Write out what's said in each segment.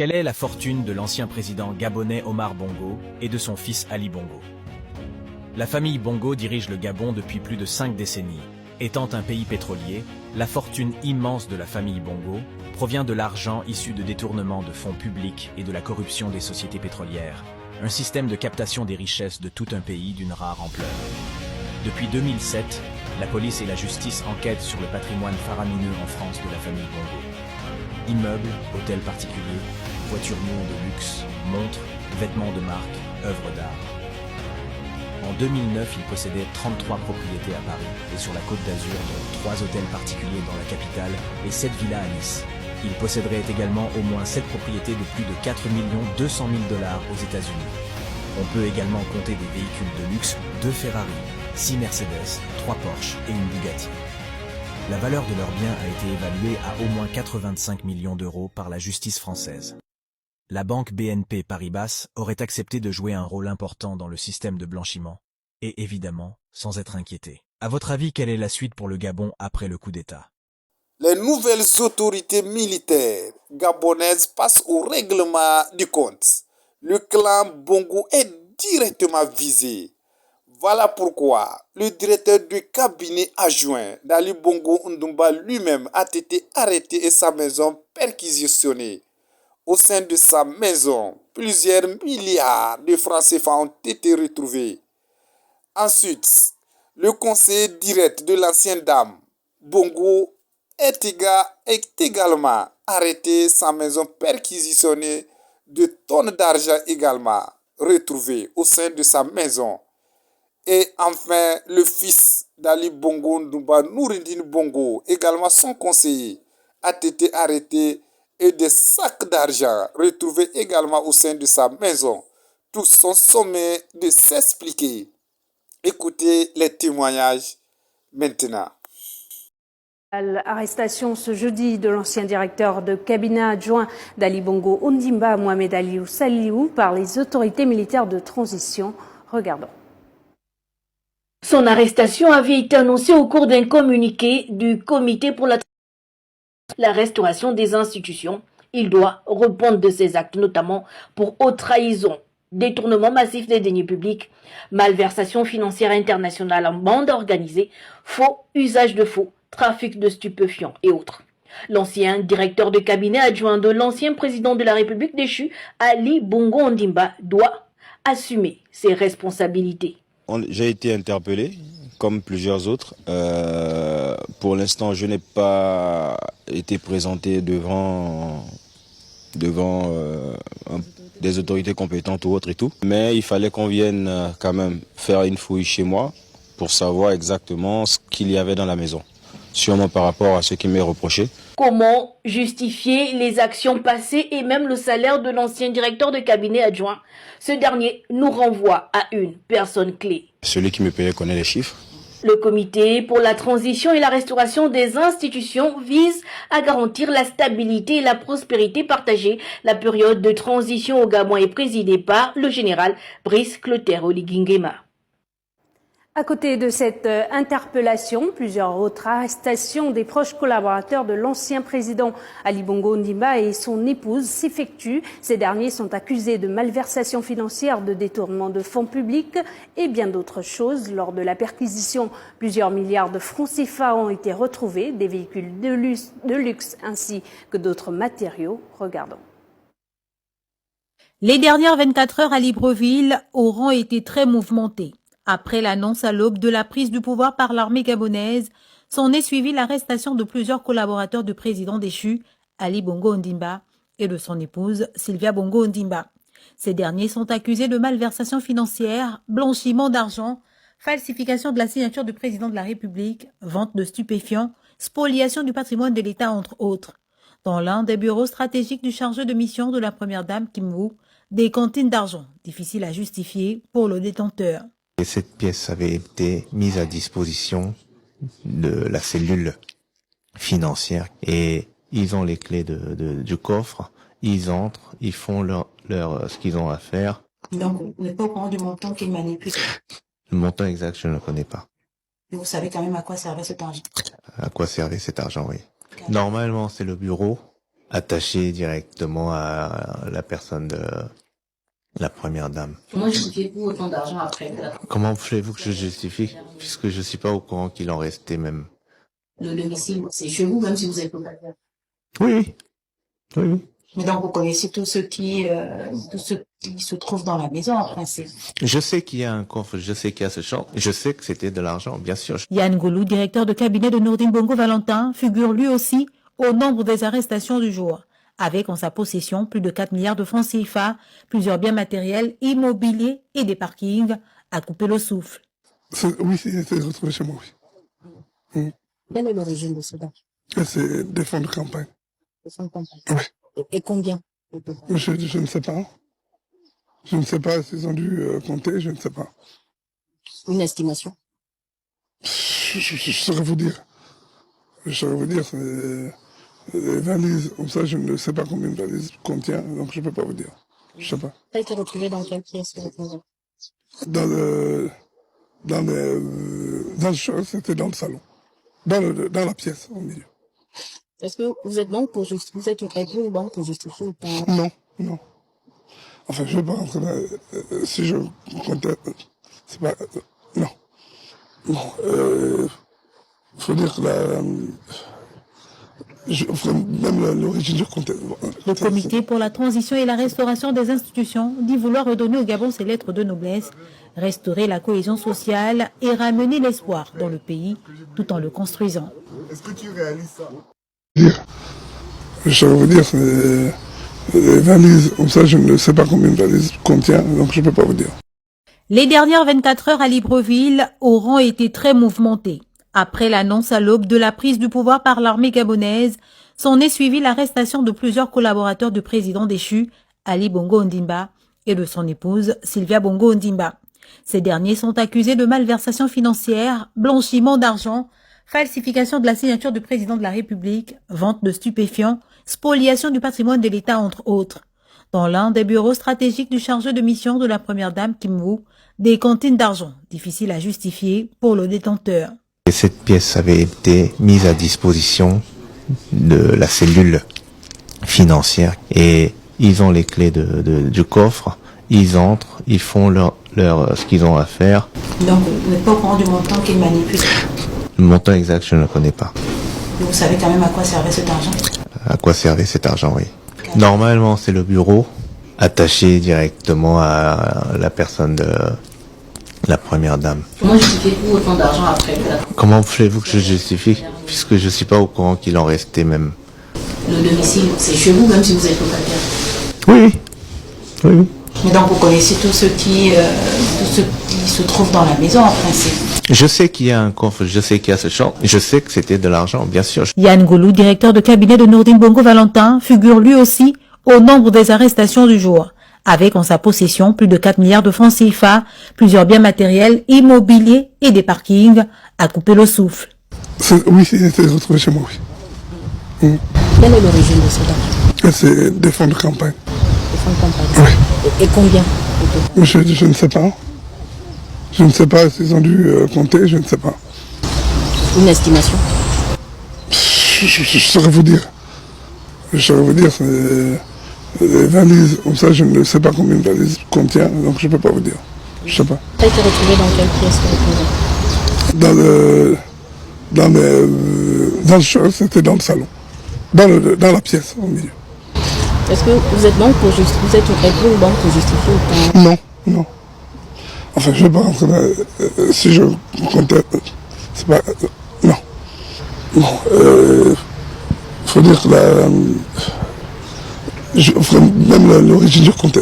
Quelle est la fortune de l'ancien président gabonais Omar Bongo et de son fils Ali Bongo? La famille Bongo dirige le Gabon depuis plus de 5 décennies. Étant un pays pétrolier, la fortune immense de la famille Bongo provient de l'argent issu de détournements de fonds publics et de la corruption des sociétés pétrolières, un système de captation des richesses de tout un pays d'une rare ampleur. Depuis 2007, la police et la justice enquêtent sur le patrimoine faramineux en France de la famille Bongo. Immeubles, hôtels particuliers, voitures néons de luxe, montres, vêtements de marque, œuvres d'art. En 2009, il possédait 33 propriétés à Paris et sur la Côte d'Azur, dont 3 hôtels particuliers dans la capitale et 7 villas à Nice. Il posséderait également au moins 7 propriétés de plus de 4 200 000 $ aux États-Unis. On peut également compter des véhicules de luxe, 2 Ferrari, 6 Mercedes, 3 Porsche et une Bugatti. La valeur de leurs biens a été évaluée à au moins 85 millions d'euros par la justice française. La banque BNP Paribas aurait accepté de jouer un rôle important dans le système de blanchiment, et évidemment, sans être inquiété. À votre avis, quelle est la suite pour le Gabon après le coup d'État? Les nouvelles autorités militaires gabonaises passent au règlement du compte. Le clan Bongo est directement visé. Voilà pourquoi le directeur du cabinet adjoint d'Ali Bongo Ondimba lui-même a été arrêté et sa maison perquisitionnée. Au sein de sa maison, plusieurs milliards de francs CFA ont été retrouvés. Ensuite, le conseiller direct de l'ancienne dame, Bongo, est également arrêté, sa maison perquisitionnée, de tonnes d'argent également retrouvées au sein de sa maison. Et enfin, le fils d'Ali Bongo Ondimba, Noureddine Bongo, également son conseiller, a été arrêté et des sacs d'argent retrouvés également au sein de sa maison. Tous sont sommés de s'expliquer. Écoutez les témoignages maintenant. L'arrestation ce jeudi de l'ancien directeur de cabinet adjoint d'Ali Bongo Ondimba, Mohamed Aliou Saliou, par les autorités militaires de transition. Regardons. Son arrestation avait été annoncée au cours d'un communiqué du Comité pour la restauration des institutions. Il doit répondre de ses actes, notamment pour haute trahison, détournement massif des deniers publics, malversation financière internationale en bande organisée, faux usage de faux, trafic de stupéfiants et autres. L'ancien directeur de cabinet adjoint de l'ancien président de la République déchu, Ali Bongo Ondimba, doit assumer ses responsabilités. J'ai été interpellé, comme plusieurs autres. Pour l'instant, je n'ai pas été présenté devant des autorités compétentes ou autres et tout. Mais il fallait qu'on vienne quand même faire une fouille chez moi pour savoir exactement ce qu'il y avait dans la maison, sûrement par rapport à ce qui m'est reproché. Comment justifier les actions passées et même le salaire de l'ancien directeur de cabinet adjoint? Ce dernier nous renvoie à une personne clé. Celui qui me payait connaît les chiffres. Le comité pour la transition et la restauration des institutions vise à garantir la stabilité et la prospérité partagée. La période de transition au Gabon est présidée par le général Brice Clotaire Oligui-Nguema. À côté de cette interpellation, plusieurs autres arrestations des proches collaborateurs de l'ancien président Ali Bongo Ondimba et son épouse s'effectuent. Ces derniers sont accusés de malversation financière, de détournement de fonds publics et bien d'autres choses. Lors de la perquisition, plusieurs milliards de francs CFA ont été retrouvés, des véhicules de luxe ainsi que d'autres matériaux. Regardons. Les dernières 24 heures à Libreville auront été très mouvementées. Après l'annonce à l'aube de la prise du pouvoir par l'armée gabonaise, s'en est suivi l'arrestation de plusieurs collaborateurs du président déchu, Ali Bongo Ondimba, et de son épouse, Sylvia Bongo Ondimba. Ces derniers sont accusés de malversation financière, blanchiment d'argent, falsification de la signature du président de la République, vente de stupéfiants, spoliation du patrimoine de l'État, entre autres. Dans l'un des bureaux stratégiques du chargé de mission de la première dame Kim Woo, des cantines d'argent, difficiles à justifier pour le détenteur. Et cette pièce avait été mise à disposition de la cellule financière et ils ont les clés du coffre, ils entrent, ils font ce qu'ils ont à faire. Donc, vous n'êtes pas au courant du montant qu'ils manipulent? Le montant exact, je ne le connais pas. Et vous savez quand même à quoi servait cet argent? À quoi servait cet argent, oui. Normalement, c'est le bureau attaché directement à la personne de la première dame. Comment justifiez-vous autant d'argent après Comment voulez-vous que je justifie, puisque je suis pas au courant qu'il en restait même? le domicile? C'est chez vous, même si vous êtes locataire. Oui, oui. Oui, oui. Mais donc, vous connaissez tous ceux qui se trouvent dans la maison, en principe. Je sais qu'il y a un coffre, je sais qu'il y a ce champ, je sais que c'était de l'argent, bien sûr. Yann Goulou, directeur de cabinet de Nourdine Bongo Valentin, figure lui aussi au nombre des arrestations du jour, avec en sa possession plus de 4 milliards de francs CFA, plusieurs biens matériels, immobiliers et des parkings à couper le souffle. Oui, c'est retrouvé chez moi, oui. Quelle est l'origine de cela? C'est des fonds de campagne. Des fonds de campagne. Oui. Et combien? Je ne sais pas. Je ne sais pas s'ils ont dû compter, je ne sais pas. Une estimation? Je saurais vous dire. Je saurais vous dire, c'est les valises. Comme ça, je ne sais pas combien de valises contient, donc je ne peux pas vous dire. Je ne sais pas. Ça a été retrouvé dans quelle pièce? Dans le chose, c'était dans le salon. Dans la pièce, au milieu. Est-ce que vous êtes banque pour justifier? Vous êtes une banque pour justifier ou pas? Non, non. Enfin, je ne vais pas rentrer là. Si je comptais, c'est pas... non. Bon, faut dire que même l'origine du compte. Le comité pour la transition et la restauration des institutions dit vouloir redonner au Gabon ses lettres de noblesse, restaurer la cohésion sociale et ramener l'espoir dans le pays tout en le construisant. Est-ce que tu réalises ça? Je vais vous dire, c'est les valises. Comme ça, je ne sais pas combien de valises contient, donc je ne peux pas vous dire. Les dernières 24 heures à Libreville auront été très mouvementées. Après l'annonce à l'aube de la prise du pouvoir par l'armée gabonaise, s'en est suivi l'arrestation de plusieurs collaborateurs du président déchu, Ali Bongo Ondimba, et de son épouse, Sylvia Bongo Ondimba. Ces derniers sont accusés de malversation financière, blanchiment d'argent, falsification de la signature du président de la République, vente de stupéfiants, spoliation du patrimoine de l'État, entre autres. Dans l'un des bureaux stratégiques du chargé de mission de la première dame Kim Woo, des cantines d'argent, difficiles à justifier pour le détenteur. Et cette pièce avait été mise à disposition de la cellule financière et ils ont les clés du coffre, ils entrent, ils font ce qu'ils ont à faire. Donc, vous n'êtes pas au courant du montant qu'ils manipulent? Le montant exact, je ne le connais pas. Et vous savez quand même à quoi servait cet argent? À quoi servait cet argent, oui. Normalement, c'est le bureau attaché directement à la personne de la première dame. Comment justifiez-vous autant d'argent après? Comment voulez-vous que je justifie, puisque je ne suis pas au courant qu'il en restait même? Le domicile, c'est chez vous, même si vous êtes locataire. Oui, oui, oui. Mais donc, vous connaissez tous ceux qui se trouvent dans la maison, en principe. Je sais qu'il y a un coffre, je sais qu'il y a ce champ, je sais que c'était de l'argent, bien sûr. Yann Goulou, directeur de cabinet de Nourdine Bongo Valentin, figure lui aussi au nombre des arrestations du jour, avec en sa possession plus de 4 milliards de francs CFA, plusieurs biens matériels, immobiliers et des parkings à couper le souffle. Oui, c'est retrouvé chez moi, oui. Quelle est l'origine de cela? C'est des fonds de campagne. Des fonds de campagne? Oui. Et combien? Je ne sais pas. Je ne sais pas s'ils ont dû compter, je ne sais pas. Une estimation? Je saurais vous dire. Je saurais vous dire, c'est les valises. Comme ça, je ne sais pas combien de valises contient, donc je ne peux pas vous dire. Je ne sais pas. Ça a été retrouvé dans quelle pièce? Dans le chose, c'était dans le salon. Dans la pièce, au milieu. Est-ce que vous êtes banque pour justifier? Vous êtes une banque pour justifier ou pas? Non, non. Enfin, je ne vais pas rentrer là. Si je comptais, c'est pas... non. Bon, faut dire que même l'origine du compte.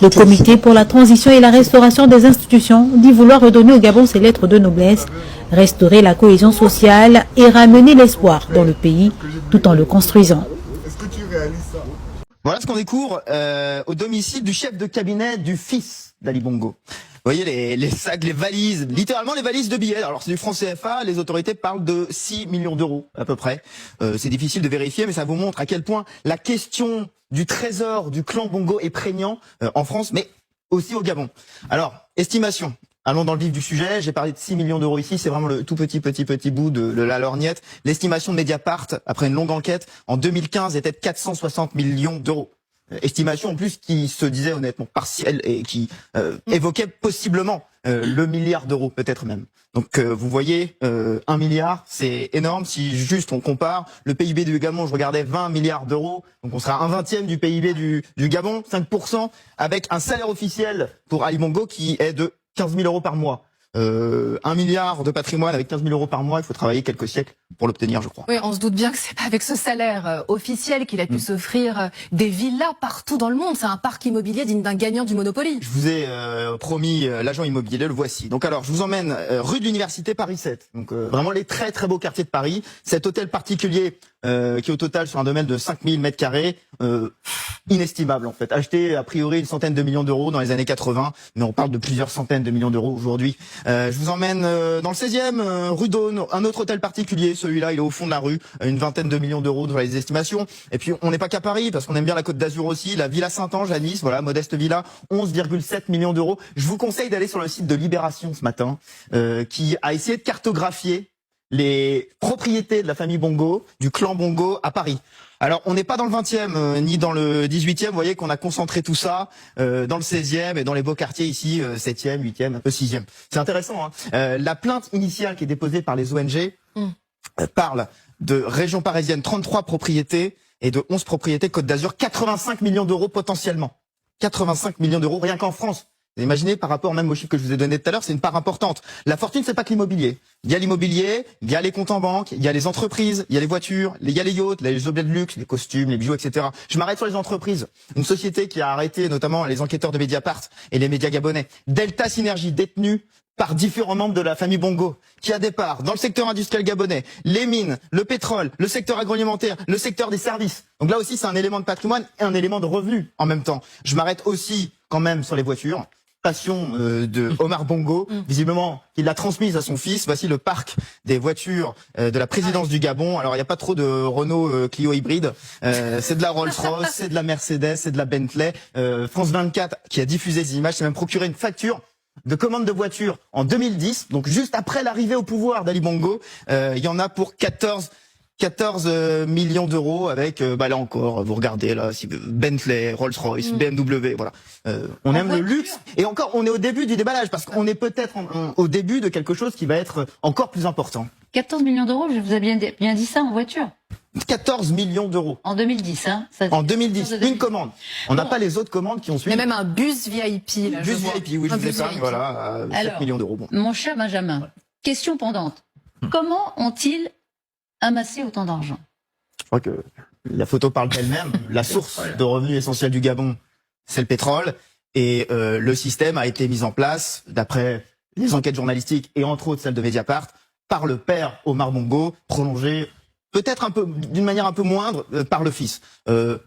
Le comité pour la transition et la restauration des institutions dit vouloir redonner au Gabon ses lettres de noblesse, restaurer la cohésion sociale et ramener l'espoir dans le pays tout en le construisant. Est-ce que tu réalises ça? Voilà ce qu'on découvre au domicile du chef de cabinet du fils d'Ali Bongo. Vous voyez les sacs, les valises, littéralement les valises de billets. Alors c'est du franc CFA, les autorités parlent de 6 millions d'euros à peu près. C'est difficile de vérifier, mais ça vous montre à quel point la question du trésor du clan Bongo est prégnant en France, mais aussi au Gabon. Alors, estimation, allons dans le vif du sujet. J'ai parlé de 6 millions d'euros ici. C'est vraiment le tout petit bout de la lorgnette. L'estimation de Mediapart, après une longue enquête, en 2015, était de 460 millions d'euros. Estimation en plus qui se disait honnêtement partielle et qui évoquait possiblement le milliard d'euros, peut-être même. Donc vous voyez, 1 milliard, c'est énorme. Si juste on compare, le PIB du Gabon, je regardais 20 milliards d'euros, donc on sera 1/20 du PIB du Gabon, 5%, avec un salaire officiel pour Ali Bongo qui est de 15 000 euros par mois. 1 milliard de patrimoine avec 15 000 euros par mois, il faut travailler quelques siècles pour l'obtenir, je crois. Oui, on se doute bien que c'est pas avec ce salaire officiel qu'il a pu s'offrir des villas partout dans le monde. C'est un parc immobilier digne d'un gagnant du Monopoly. Je vous ai promis l'agent immobilier, le voici. Donc alors, je vous emmène rue de l'Université Paris 7. Donc vraiment les très très beaux quartiers de Paris. Cet hôtel particulier qui est au total sur un domaine de 5000 mètres carrés, inestimable en fait. Acheté a priori une centaine de millions d'euros dans les années 80, mais on parle de plusieurs centaines de millions d'euros aujourd'hui. Je vous emmène dans le 16e, rue d'Aune, un autre hôtel particulier. Celui-là, il est au fond de la rue, une vingtaine de millions d'euros dans les estimations. Et puis, on n'est pas qu'à Paris, parce qu'on aime bien la Côte d'Azur aussi. La Villa Saint-Ange à Nice, voilà, modeste villa, 11,7 millions d'euros. Je vous conseille d'aller sur le site de Libération ce matin, qui a essayé de cartographier les propriétés de la famille Bongo, du clan Bongo à Paris. Alors, on n'est pas dans le 20e, ni dans le 18e. Vous voyez qu'on a concentré tout ça dans le 16e et dans les beaux quartiers ici, 7e, 8e, un peu 6e. C'est intéressant, hein. La plainte initiale qui est déposée par les ONG parle de région parisienne, 33 propriétés et de 11 propriétés Côte d'Azur, 85 millions d'euros potentiellement. 85 millions d'euros rien qu'en France. Vous imaginez, par rapport même aux chiffres que je vous ai donnés tout à l'heure, c'est une part importante. La fortune, c'est pas que l'immobilier. Il y a l'immobilier, il y a les comptes en banque, il y a les entreprises, il y a les voitures, il y a les yachts, les objets de luxe, les costumes, les bijoux, etc. Je m'arrête sur les entreprises. Une société qui a arrêté notamment les enquêteurs de Mediapart et les médias gabonais. Delta Synergie, détenue par différents membres de la famille Bongo, qui a des parts dans le secteur industriel gabonais, les mines, le pétrole, le secteur agroalimentaire, le secteur des services. Donc là aussi, c'est un élément de patrimoine et un élément de revenu en même temps. Je m'arrête aussi quand même sur les voitures. Passion de Omar Bongo, visiblement il l'a transmise à son fils. Voici le parc des voitures de la présidence du Gabon. Alors il n'y a pas trop de Renault Clio hybride, c'est de la Rolls-Royce, c'est de la Mercedes, c'est de la Bentley. France 24 qui a diffusé ces images s'est même procuré une facture de commande de voiture en 2010, donc juste après l'arrivée au pouvoir d'Ali Bongo. Il y en a pour 14 millions d'euros avec, là encore, vous regardez là, Bentley, Rolls-Royce, BMW, voilà. On aime le luxe. Et encore, on est au début du déballage parce qu'on est peut-être au début de quelque chose qui va être encore plus important. 14 millions d'euros, je vous ai bien dit ça en voiture. 14 millions d'euros. En 2010, hein. En 2010, une commande. On n'a pas les autres commandes qui ont suivi. Il y a même un bus VIP. Là, bus VIP, oui, je vous épargne, voilà, 7 millions d'euros. Bon. Mon cher Benjamin, question pendante. Comment ont-ils amassé autant d'argent? Je crois que la photo parle d'elle-même. La source de revenus essentiels du Gabon, c'est le pétrole. Et le système a été mis en place, d'après les enquêtes journalistiques et entre autres celles de Mediapart, par le père Omar Bongo, prolongé peut-être un peu, d'une manière un peu moindre, par le fils.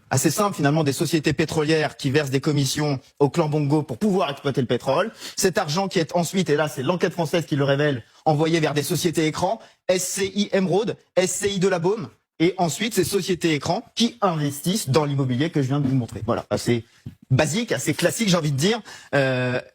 Assez simple finalement, des sociétés pétrolières qui versent des commissions au clan Bongo pour pouvoir exploiter le pétrole. Cet argent qui est ensuite, et là c'est l'enquête française qui le révèle, envoyé vers des sociétés écrans, SCI Emeraude, SCI de la Baume, et ensuite ces sociétés écrans qui investissent dans l'immobilier que je viens de vous montrer. Voilà, assez basique, assez classique, j'ai envie de dire,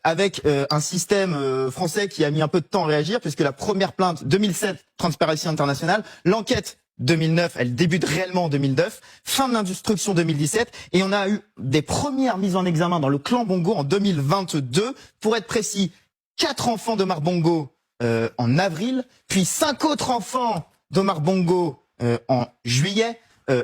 avec un système français qui a mis un peu de temps à réagir, puisque la première plainte 2007, Transparency International, l'enquête 2009, elle débute réellement en 2009, fin de l'instruction 2017, et on a eu des premières mises en examen dans le clan Bongo en 2022. Pour être précis, 4 enfants d'Omar Bongo en avril, puis 5 autres enfants d'Omar Bongo en juillet.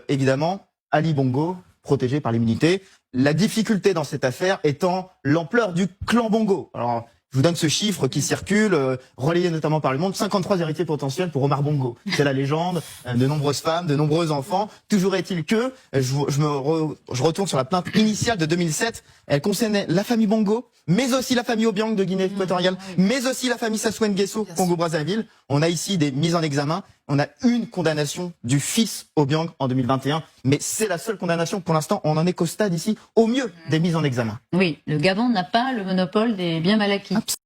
Évidemment, Ali Bongo, protégé par l'immunité. La difficulté dans cette affaire étant l'ampleur du clan Bongo. Alors, je vous donne ce chiffre qui circule, relayé notamment par le monde, 53 héritiers potentiels pour Omar Bongo. C'est la légende, de nombreuses femmes, de nombreux enfants. Toujours est-il que, je retourne sur la plainte initiale de 2007, elle concernait la famille Bongo, mais aussi la famille Obiang de Guinée équatoriale, mais aussi la famille Sassou Nguesso, Congo-Brazzaville. On a ici des mises en examen. On a une condamnation du fils Obiang en 2021, mais c'est la seule condamnation pour l'instant. On en est qu'au stade ici, au mieux des mises en examen. Oui, le Gabon n'a pas le monopole des biens mal acquis.